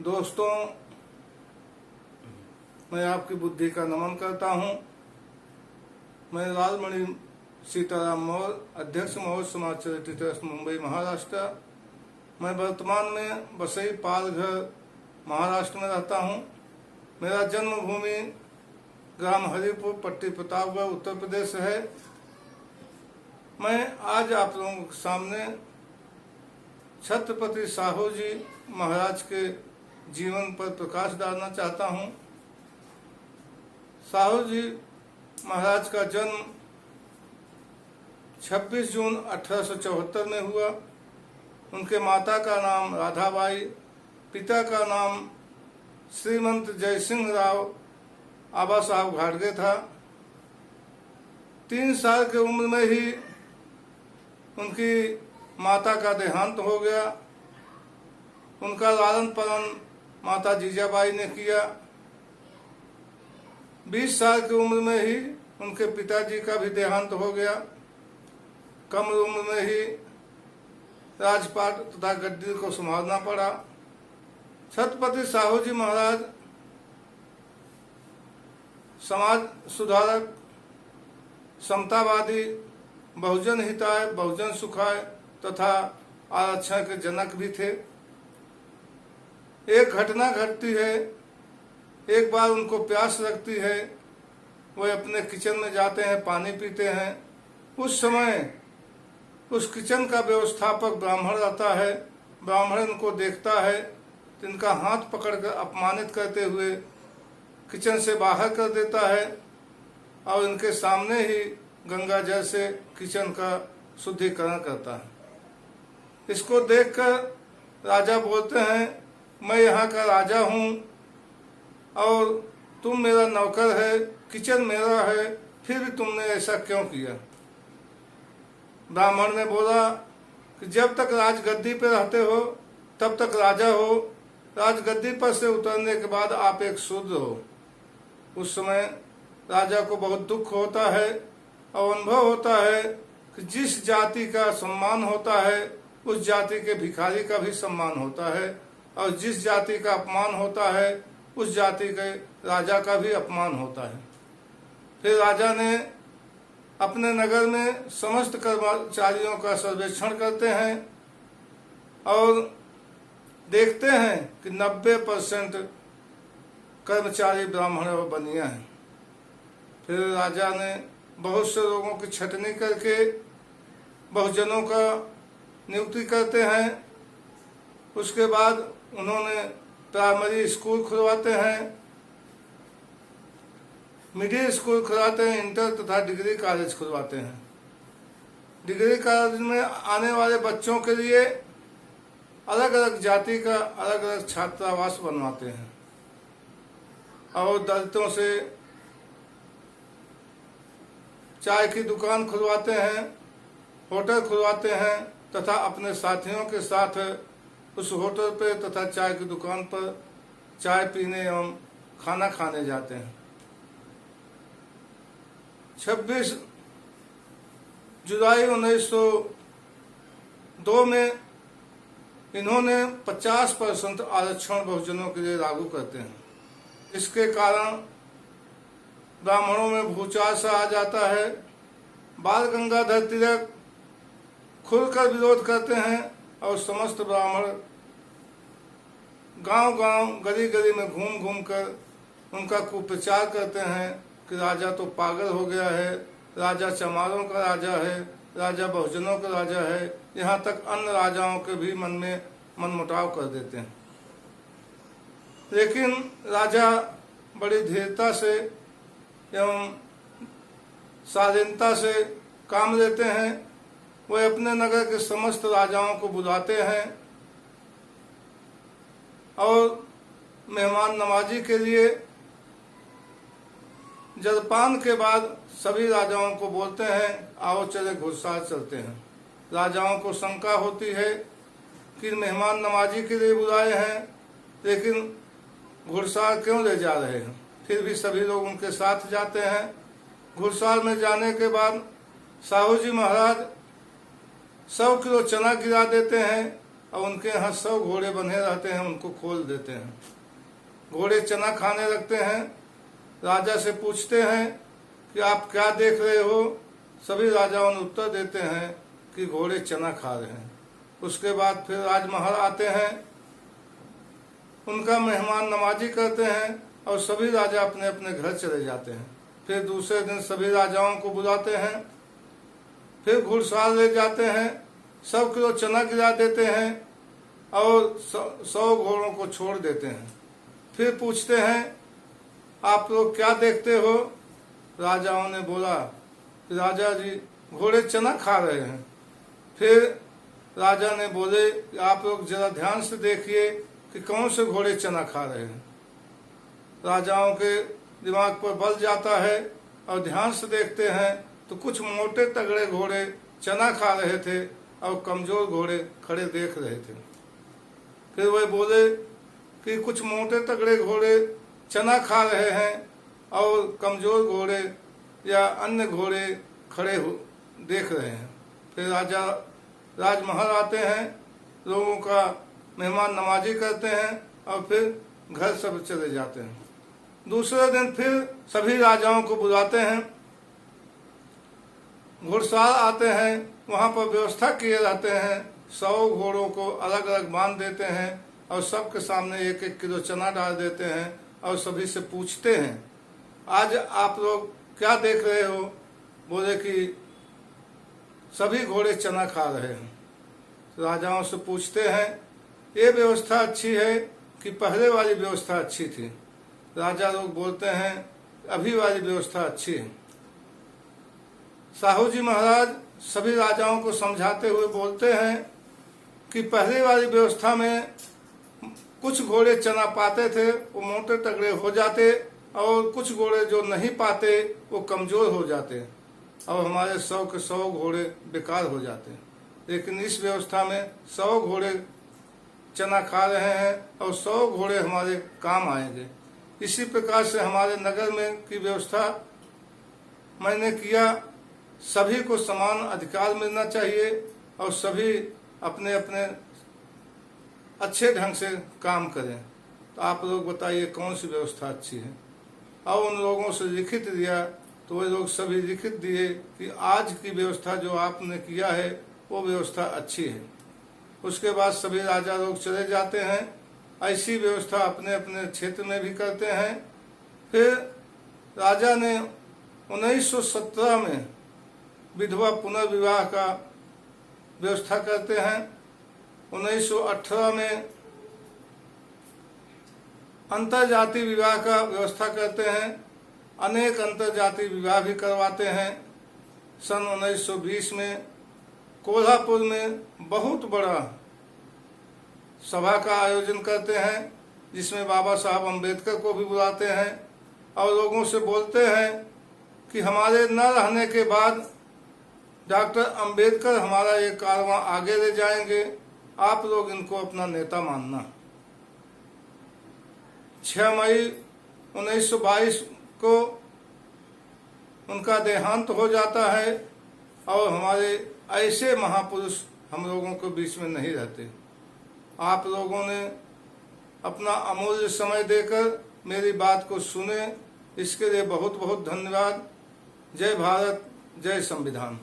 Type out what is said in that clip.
दोस्तों, मैं आपकी बुद्धि का नमन करता हूं। मैं लालमणि सीताराम मौर्य, अध्यक्ष मौर्य समाज चैरिटी ट्रस्ट, मुंबई, महाराष्ट्र। मैं वर्तमान में बसई पालघर, महाराष्ट्र में रहता हूं। मेरा जन्मभूमि ग्राम हरिपुर, पट्टी प्रतापगढ़, उत्तर प्रदेश है। मैं आज आप लोगों के सामने छत्रपति साहू जी महाराज के जीवन पर प्रकाश डालना चाहता हूं। साहू जी महाराज का जन्म 26 जून 1874 में हुआ। उनके माता का नाम राधाबाई, पिता का नाम श्रीमंत जयसिंह राव आबा साहब घाटगे था। 3 साल की उम्र में ही उनकी माता का देहांत हो गया। उनका लालन पालन माता जीजाबाई ने किया। 20 साल की उम्र में ही उनके पिताजी का भी देहांत हो गया। कम उम्र में ही राजपाट तथा गद्दी को संभालना पड़ा। छत्रपति साहू जी महाराज समाज सुधारक, समतावादी, बहुजन हिताय, बहुजन सुखाय तथा आरक्षण के जनक भी थे। एक घटना घटती है, एक बार उनको प्यास लगती है, वे अपने किचन में जाते हैं, पानी पीते हैं। उस समय उस किचन का व्यवस्थापक ब्राह्मण रहता है। ब्राह्मण उनको देखता है तो इनका हाथ पकड़कर अपमानित करते हुए किचन से बाहर कर देता है और इनके सामने ही गंगा जल से किचन का शुद्धिकरण करता है। इसको देखकर राजा बोलते हैं, मैं यहाँ का राजा हूँ और तुम मेरा नौकर है, किचन मेरा है, फिर भी तुमने ऐसा क्यों किया? ब्राह्मण ने बोला कि जब तक राजगद्दी पे रहते हो तब तक राजा हो, राजगद्दी पर से उतरने के बाद आप एक शूद्र हो। उस समय राजा को बहुत दुख होता है और अनुभव होता है कि जिस जाति का सम्मान होता है उस जाति के भिखारी का भी सम्मान होता है और जिस जाति का अपमान होता है उस जाति के राजा का भी अपमान होता है। फिर राजा ने अपने नगर में समस्त कर्मचारियों का सर्वेक्षण करते हैं और देखते हैं कि 90% कर्मचारी ब्राह्मण और बनिया हैं। फिर राजा ने बहुत से लोगों की छटनी करके बहुजनों का नियुक्ति करते हैं। उसके बाद उन्होंने प्राइमरी स्कूल खुलवाते हैं, मिडिल स्कूल खुलवाते हैं, इंटर तथा डिग्री कॉलेज खुलवाते हैं। डिग्री कॉलेज में आने वाले बच्चों के लिए अलग अलग जाति का अलग अलग छात्रावास बनवाते हैं और दलितों से चाय की दुकान खुलवाते हैं, होटल खुलवाते हैं तथा अपने साथियों के साथ उस होटल पे तथा चाय की दुकान पर चाय पीने एवं खाना खाने जाते हैं। 26 जुलाई 1902 में इन्होंने 50% आरक्षण बहुजनों के लिए लागू करते हैं। इसके कारण ब्राह्मणों में भूचाल सा आ जाता है। बाल गंगाधर तिलक खुलकर विरोध करते हैं और समस्त ब्राह्मण गांव-गांव, गली-गली में घूम घूम कर उनका कुप्रचार करते हैं कि राजा तो पागल हो गया है, राजा चमारों का राजा है, राजा बहुजनों का राजा है। यहाँ तक अन्य राजाओं के भी मन में मनमुटाव कर देते हैं। लेकिन राजा बड़ी धीरता से एवं स्वाधीनता से काम लेते हैं। वे अपने नगर के समस्त राजाओं को बुलाते हैं और मेहमान नवाजी के लिए जलपान के बाद सभी राजाओं को बोलते हैं, आओ चले घुड़सवार चलते हैं। राजाओं को शंका होती है कि मेहमान नवाजी के लिए बुलाए हैं लेकिन घुड़सवार क्यों ले जा रहे हैं। फिर भी सभी लोग उनके साथ जाते हैं। घुड़सवार में जाने के बाद साहू जी महाराज 100 किलो चना गिरा देते हैं और उनके यहाँ 100 घोड़े बंधे रहते हैं, उनको खोल देते हैं। घोड़े चना खाने लगते हैं। राजा से पूछते हैं कि आप क्या देख रहे हो? सभी राजाओं ने उत्तर देते हैं कि घोड़े चना खा रहे हैं। उसके बाद फिर राजमहल आते हैं, उनका मेहमान नवाजी करते हैं और सभी राजा अपने अपने घर चले जाते हैं। फिर दूसरे दिन सभी राजाओं को बुलाते हैं, फिर घुड़सवार ले जाते हैं, 100 किलो चना गिरा देते हैं और 100 घोड़ों को छोड़ देते हैं। फिर पूछते हैं आप लोग क्या देखते हो? राजाओं ने बोला राजा जी घोड़े चना खा रहे हैं। फिर राजा ने बोले कि आप लोग जरा ध्यान से देखिए कि कौन से घोड़े चना खा रहे हैं। राजाओं के दिमाग पर बल जाता है और ध्यान से देखते हैं तो कुछ मोटे तगड़े घोड़े चना खा रहे थे और कमजोर घोड़े खड़े देख रहे थे। फिर वह बोले कि कुछ मोटे तगड़े घोड़े चना खा रहे हैं और कमजोर घोड़े या अन्य घोड़े खड़े हो देख रहे हैं। फिर राजा राजमहल आते हैं, लोगों का मेहमान नवाजी करते हैं और फिर घर सब चले जाते हैं। दूसरे दिन फिर सभी राजाओं को बुलाते हैं, घुड़सवार आते हैं, वहां पर व्यवस्था किए जाते हैं। 100 घोड़ों को अलग अलग बांध देते हैं और सबके सामने 1-1 किलो चना डाल देते हैं और सभी से पूछते हैं आज आप लोग क्या देख रहे हो? बोले कि सभी घोड़े चना खा रहे हैं। राजाओं से पूछते हैं ये व्यवस्था अच्छी है कि पहले वाली व्यवस्था अच्छी थी? राजा लोग बोलते हैं अभी वाली व्यवस्था अच्छी है। साहू जी महाराज सभी राजाओं को समझाते हुए बोलते हैं कि पहले वाली व्यवस्था में कुछ घोड़े चना पाते थे वो मोटे तगड़े हो जाते और कुछ घोड़े जो नहीं पाते वो कमजोर हो जाते और हमारे 100 के 100 घोड़े बेकार हो जाते। लेकिन इस व्यवस्था में 100 घोड़े चना खा रहे हैं और 100 घोड़े हमारे काम आएंगे। इसी प्रकार से हमारे नगर में की व्यवस्था मैंने किया। सभी को समान अधिकार मिलना चाहिए और सभी अपने अपने अच्छे ढंग से काम करें। तो आप लोग बताइए कौन सी व्यवस्था अच्छी है? और उन लोगों से लिखित दिया तो वे लोग सभी लिखित दिए कि आज की व्यवस्था जो आपने किया है वो व्यवस्था अच्छी है। उसके बाद सभी राजा लोग चले जाते हैं। ऐसी व्यवस्था अपने अपने क्षेत्र में भी करते हैं। फिर राजा ने 1917 में विधवा पुनर्विवाह का व्यवस्था करते हैं। 1918 में अंतरजातीय विवाह का व्यवस्था करते हैं। अनेक अंतरजातीय विवाह भी करवाते हैं। सन 1920 में कोल्हापुर में बहुत बड़ा सभा का आयोजन करते हैं जिसमें बाबा साहब अम्बेडकर को भी बुलाते हैं और लोगों से बोलते हैं कि हमारे न रहने के बाद डॉक्टर अम्बेडकर हमारा ये कारवां आगे ले जाएंगे, आप लोग इनको अपना नेता मानना। 6 मई 1922 को उनका देहांत हो जाता है और हमारे ऐसे महापुरुष हम लोगों के बीच में नहीं रहते। आप लोगों ने अपना अमूल्य समय देकर मेरी बात को सुने, इसके लिए बहुत बहुत धन्यवाद। जय भारत, जय संविधान।